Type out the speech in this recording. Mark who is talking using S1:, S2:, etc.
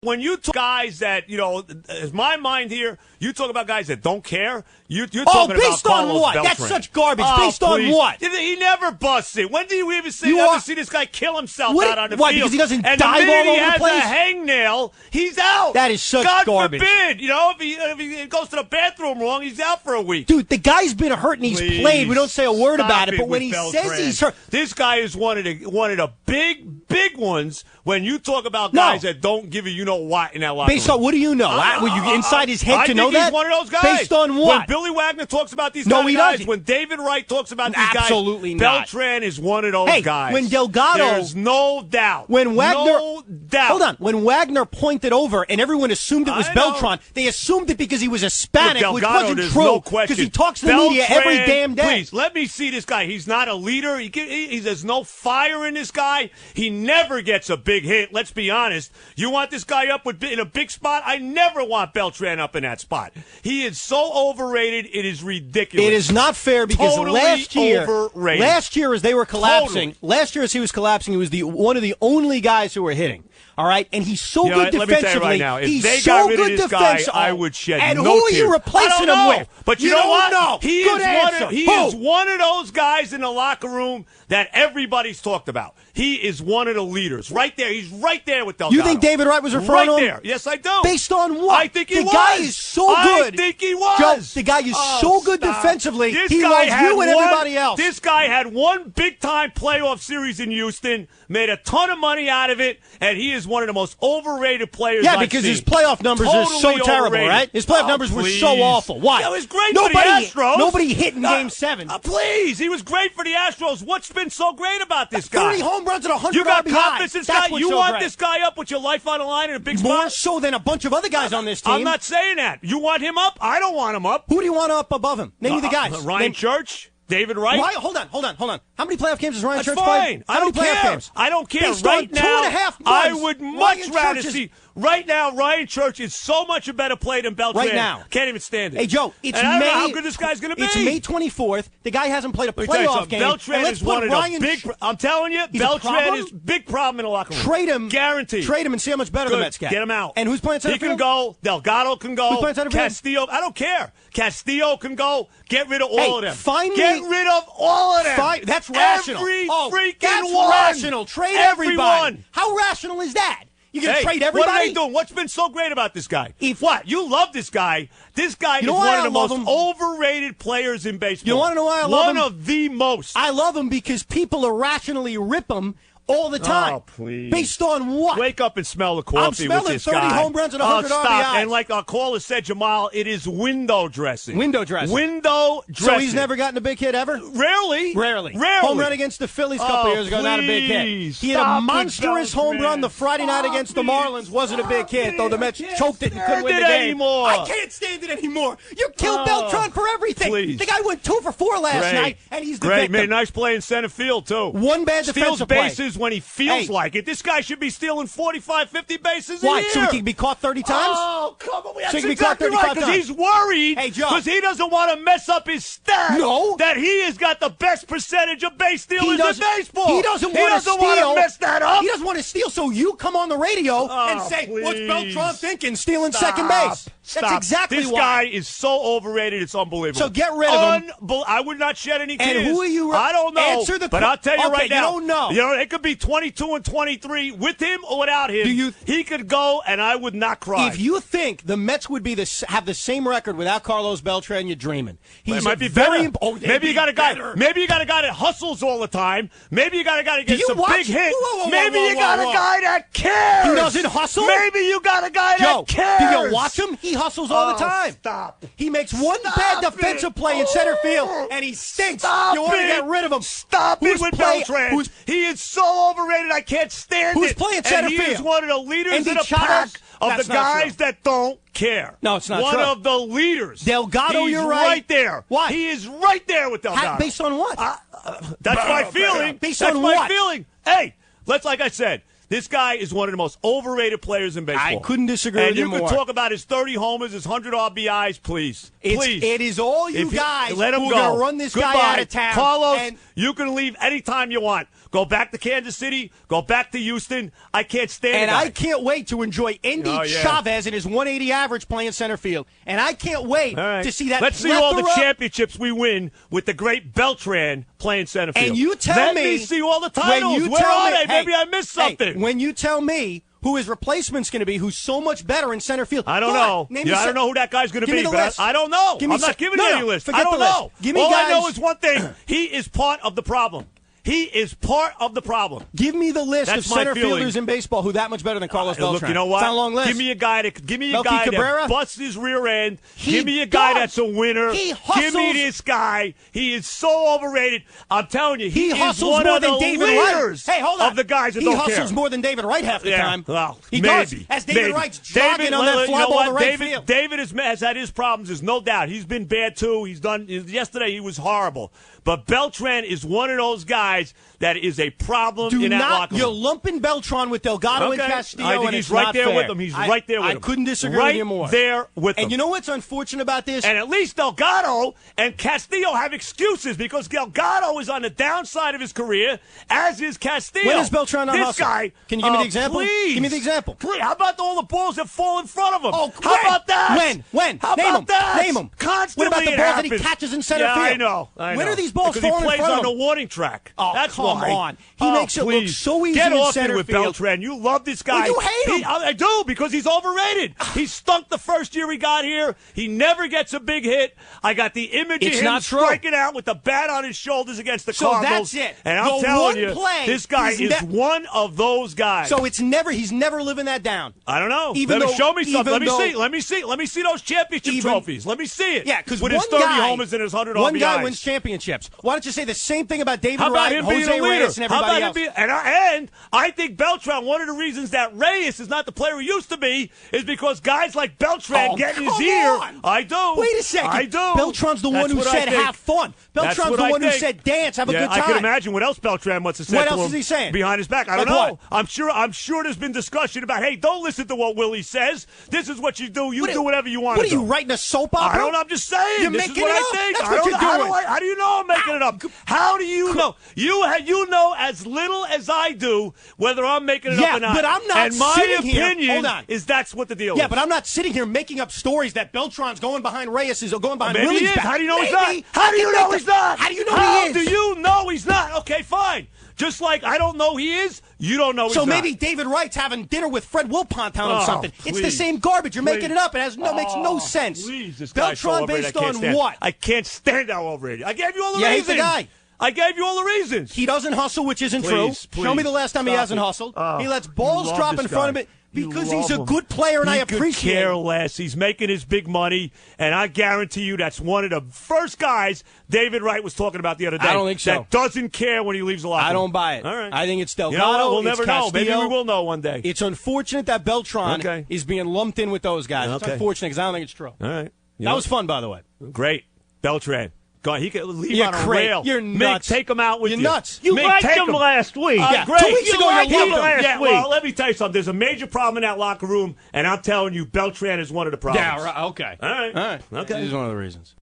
S1: When you talk guys that, is my mind here, you talk about guys that don't care. You're talking about
S2: based on
S1: Carlos
S2: what?
S1: Beltran.
S2: That's such garbage. Based on what?
S1: He never busts it. When do you ever see this guy kill himself out on the
S2: Why,
S1: field?
S2: because he doesn't
S1: and
S2: dive
S1: the
S2: all over
S1: he
S2: the place?
S1: has a hangnail, he's out.
S2: That is such
S1: God
S2: garbage.
S1: forbid. If he goes to the bathroom wrong, he's out for a week.
S2: Dude, the guy's been hurt and he's played. We don't say a word about it, but when he
S1: Beltran.
S2: says he's hurt.
S1: This guy is one of the big ones when you talk about guys that don't give you know what in that locker room.
S2: Based on what do you know? Were you inside his head to know that?
S1: I think he's one of those guys.
S2: Based on what?
S1: When Billy Wagner talks about these
S2: No, he
S1: guys,
S2: doesn't.
S1: when David Wright talks about these guys,
S2: Absolutely not.
S1: Beltran is one of those guys.
S2: When Delgado,
S1: there's no doubt.
S2: When Wagner,
S1: no doubt.
S2: Hold on. When Wagner pointed over and everyone assumed it was Beltran, they assumed it because he was Hispanic,
S1: Delgado,
S2: which wasn't
S1: there's
S2: true.
S1: no question.
S2: Because he talks to the media every damn day.
S1: Please, let me see this guy. He's not a leader. There's no fire in this guy. He never gets a big hit. Let's be honest. You want this guy up in a big spot? I never want Beltran up in that spot. He is so overrated, it is ridiculous.
S2: It is not fair because
S1: totally
S2: last year, as they were collapsing, he was collapsing, he was one of the only guys who were hitting. All right, and he's so good defensively.
S1: Let me tell you right now, if
S2: he's
S1: they
S2: so
S1: got rid
S2: good
S1: of this
S2: defensively.
S1: guy, I would shed
S2: and
S1: no
S2: who are
S1: tears.
S2: you replacing him with?
S1: But you know what?
S2: Know.
S1: He is one of those guys in the locker room that everybody's talked about. He is one of the leaders. Right there. He's right there with Delgado.
S2: You think David Wright was referring to him?
S1: Right there. Yes, I do.
S2: Based on what?
S1: I think he was.
S2: The guy is so good.
S1: I think he was.
S2: Joe, the guy is so good defensively. He loves you and everybody else.
S1: This guy had one big-time playoff series in Houston, made a ton of money out of it, and he is one of the most overrated players I've
S2: because
S1: seen.
S2: his playoff numbers are so terrible,
S1: overrated.
S2: Right? His playoff numbers were so awful. Why?
S1: It was great for the Astros.
S2: Nobody hit in Game 7.
S1: Please, he was great for the Astros. What's been so great about this guy?
S2: 30 home runs and 100
S1: You got
S2: RBIs.
S1: confidence in this guy? You want
S2: great.
S1: this guy up with your life on the line in a big spot?
S2: More so than a bunch of other guys on this team.
S1: I'm not saying that. You want him up? I don't want him up.
S2: Who do you want up above him? Name me the guys.
S1: Ryan Church? David Wright?
S2: Hold on. How many playoff games has Ryan Church
S1: played?
S2: I don't care.
S1: I don't care.
S2: Based
S1: right
S2: on
S1: now,
S2: 2.5 months,
S1: I would much rather
S2: Church
S1: see. Right now, Ryan Church is so much a better play than Beltran.
S2: Right now.
S1: Can't even stand it.
S2: Hey, Joe, it's
S1: and I don't
S2: May.
S1: know how good this guy's going to be.
S2: It's May 24th. The guy hasn't played a playoff game.
S1: Beltran is one of the big. I'm telling you, Beltran is big problem in the locker room.
S2: Trade him.
S1: Guaranteed.
S2: Trade him and see how much better the Mets get.
S1: Get him out.
S2: And who's playing center
S1: field?
S2: He
S1: can go. Delgado can go.
S2: Who's playing center field?
S1: Castillo. I don't care. Castillo can go. Get rid of all of them.
S2: Get
S1: rid of all of them.
S2: That's rational.
S1: Every freaking
S2: that's
S1: one.
S2: Rational. Trade everybody. How rational is that? You can trade everybody?
S1: What are they doing? What's been so great about this guy? What? You love this guy. This guy is one of the most overrated players in baseball.
S2: You want to know why I love him?
S1: One of the most.
S2: I love him because people irrationally rip him all the time.
S1: Oh, please.
S2: Based on what?
S1: Wake up and smell the coffee with this guy.
S2: I'm smelling 30 home runs and 100
S1: stop.
S2: RBIs.
S1: And like our caller said, Jamal, it is window dressing.
S2: Window dressing.
S1: Window dressing.
S2: So he's never gotten a big hit ever?
S1: Rarely.
S2: Home run against the Phillies a couple years ago, not a big hit. He had a monstrous home run the Friday night against the Marlins. Wasn't a big hit, though the Mets choked it and couldn't win the game. I can't stand it anymore. You killed Beltran for everything.
S1: Please.
S2: The guy went 2 for 4 last night, and he's the victim.
S1: Made a nice play in center field, too.
S2: One bad defensive play.
S1: Steals bases when he feels like it. This guy should be stealing 45, 50 bases a year.
S2: So he can be caught 30 times?
S1: Oh, come on. That's
S2: so
S1: exactly right, because he's worried because he doesn't want to mess up his stat that he has got the best percentage of base stealers in baseball.
S2: He doesn't want to
S1: mess that up.
S2: He doesn't want to steal, so you come on the radio and say, what's Beltran thinking, stealing second base? That's exactly
S1: this guy is so overrated, it's unbelievable.
S2: So get rid of him.
S1: I would not shed any tears.
S2: And who are you?
S1: I don't know.
S2: Answer the
S1: but I'll tell you right now.
S2: You don't know.
S1: It could be 22 and 23 with him or without him. He could go, and I would not cry.
S2: If you think the Mets would have the same record without Carlos Beltran, you're dreaming.
S1: He might be better. Maybe you got a guy. Maybe you got a guy that hustles all the time. Maybe you got a guy that gets some big hit. Maybe you got a guy that cares.
S2: He doesn't hustle.
S1: Maybe you got a guy that cares.
S2: Do you watch him? He hustles all the time.
S1: Stop.
S2: He makes one bad defensive play in center field, and he stinks. You want to get rid of him.
S1: Stop it with Beltran. He is so overrated. I can't stand it.
S2: Who's playing center field?
S1: He is one of the leaders in the pack of the guys that don't care.
S2: No, it's not
S1: one
S2: true.
S1: of the leaders.
S2: Delgado,
S1: you're
S2: right
S1: there.
S2: Why?
S1: He is right there with Delgado.
S2: Based on what?
S1: That's my feeling.
S2: Based
S1: That's
S2: on
S1: my
S2: what?
S1: feeling. Hey, like I said, this guy is one of the most overrated players in baseball.
S2: I couldn't disagree with you more.
S1: And you can talk about his 30 homers, his 100 RBIs, please. Please.
S2: It is all you guys
S1: let him
S2: who are
S1: go.
S2: going to run this
S1: Goodbye.
S2: guy out of town.
S1: Carlos, you can leave anytime you want. Go back to Kansas City. Go back to Houston. I can't stand it.
S2: And I can't wait to enjoy Indy Chavez and his 180 average playing center field. And I can't wait to see that.
S1: Let's see all the championships we win with the great Beltran playing center field.
S2: And you tell
S1: Let
S2: me.
S1: Let me see all the titles. Where are they? Maybe I missed something.
S2: When you tell me who his replacement's going to be, who's so much better in center field.
S1: I don't know. I don't know who that guy's going to be.
S2: But
S1: I don't know. I'm not giving you any list. I don't know. All I know is one thing. He is part of the problem. He is part of the problem.
S2: Give me the list of center fielders in baseball who that much better than Carlos Beltran.
S1: Look, you know what?
S2: It's not a long list.
S1: Give me a guy that busts his rear end. Give me a guy that's a winner. Give me this guy. He is so overrated. I'm telling you, he is one of the leaders of the guys that don't care.
S2: He hustles more than David Wright half the time.
S1: Well,
S2: he
S1: maybe.
S2: does. As David Wright's jogging on that fly ball to right field.
S1: David has had his problems. There's no doubt. He's been bad too. Yesterday he was horrible. But Beltran is one of those guys that is a problem in that locker room.
S2: You're lumping Beltran with Delgado and Castillo,
S1: I think he's right there with him. He's right there with him.
S2: I couldn't disagree with you more.
S1: Right there with him.
S2: And you know what's unfortunate about this?
S1: And at least Delgado and Castillo have excuses because Delgado is on the downside of his career, as is Castillo.
S2: When is Beltran on hustle?
S1: This guy.
S2: Can you give me the example?
S1: Please.
S2: Give me the example.
S1: Please. How about all the balls that fall in front of him?
S2: Oh,
S1: how about that?
S2: When?
S1: How
S2: Name
S1: about that?
S2: Name them.
S1: Constantly.
S2: What about the balls that he catches in center field?
S1: I know.
S2: When are these balls falling in front of him?
S1: Because he plays on the warning track.
S2: Oh,
S1: that's
S2: come
S1: why.
S2: on. He makes it look so easy
S1: Get
S2: in
S1: off
S2: center
S1: it with
S2: field.
S1: Beltran. You love this guy.
S2: Well, you hate him.
S1: I do, because he's overrated. He stunk the first year he got here. He never gets a big hit. I got the image of him striking out with the bat on his shoulders against the Cardinals.
S2: So that's it.
S1: And I'm telling you, this guy is one of those guys.
S2: So he's never living that down.
S1: I don't know. Show me something. Let me see those championship trophies. Let me see it.
S2: Yeah, because
S1: with his 30 homers and his 100 RBIs.
S2: One guy wins championships. Why don't you say the same thing about David
S1: How about
S2: Wright,
S1: him being
S2: Jose
S1: a leader?
S2: Reyes, and everybody else?
S1: And I think Beltran, one of the reasons that Reyes is not the player he used to be is because guys like Beltran get in his ear. I do.
S2: Wait a second.
S1: I do.
S2: Beltran's the one who said have fun. Beltran's the one who said dance, have a good time.
S1: I can imagine what else Beltran must have said to him.
S2: What else is he saying?
S1: Behind his back. I don't know. I'm sure there's been discussion about, hey, don't listen to what Willie says. This is what you do. You do whatever you want to do.
S2: What are you, writing a soap opera?
S1: I don't know. I'm just saying.
S2: You're
S1: this
S2: making
S1: is what
S2: it
S1: I
S2: up?
S1: think.
S2: That's what you're doing.
S1: How do you know I'm making it up? How do you know? You know as little as I do whether I'm making it up or not.
S2: But I'm not
S1: and my
S2: sitting here.
S1: opinion
S2: Hold on.
S1: is that's what the deal is.
S2: Yeah, but I'm not sitting here making up stories that Beltran's going behind Reyes or going behind
S1: Maybe
S2: Willie's
S1: he is.
S2: back.
S1: How do you know he's
S2: Maybe.
S1: not? How do you know he's not?
S2: How do you know
S1: How
S2: he is?
S1: do you know he's not? Okay, fine. Just like I don't know he is, you don't know he's not.
S2: So maybe David Wright's having dinner with Fred Wilpon telling him something.
S1: Please.
S2: It's the same garbage. You're making it up. It makes no sense.
S1: Please, this guy's so
S2: Beltran
S1: overrated.
S2: based on what?
S1: I can't stand how overrated. I gave you all the reasons.
S2: He's the guy.
S1: I gave you all the reasons.
S2: He doesn't hustle, which isn't true. Show me the last time he hasn't hustled. He lets balls drop in front of it because he's a good player, and I appreciate it.
S1: He could care less. He's making his big money, and I guarantee you that's one of the first guys David Wright was talking about the other day.
S2: I don't think so.
S1: That doesn't care when he leaves the locker room.
S2: I don't buy it.
S1: All right.
S2: I think it's Delgado.
S1: You know what? We'll never know.
S2: Castillo.
S1: Maybe we will know one day.
S2: It's unfortunate that Beltran is being lumped in with those guys. It's unfortunate because I don't think it's true.
S1: All right.
S2: That was fun, by the way.
S1: Great. Beltran. God, he could leave on a
S2: great.
S1: rail.
S2: You're nuts.
S1: Take him out with you.
S2: You're nuts.
S3: You liked him last week.
S1: Great.
S2: 2 weeks ago, you loved him
S3: last week.
S1: Well, let me tell you something. There's a major problem in that locker room, and I'm telling you, Beltran is one of the problems.
S2: Yeah, right. Okay.
S1: All right.
S2: Okay.
S1: This
S2: is one of the reasons.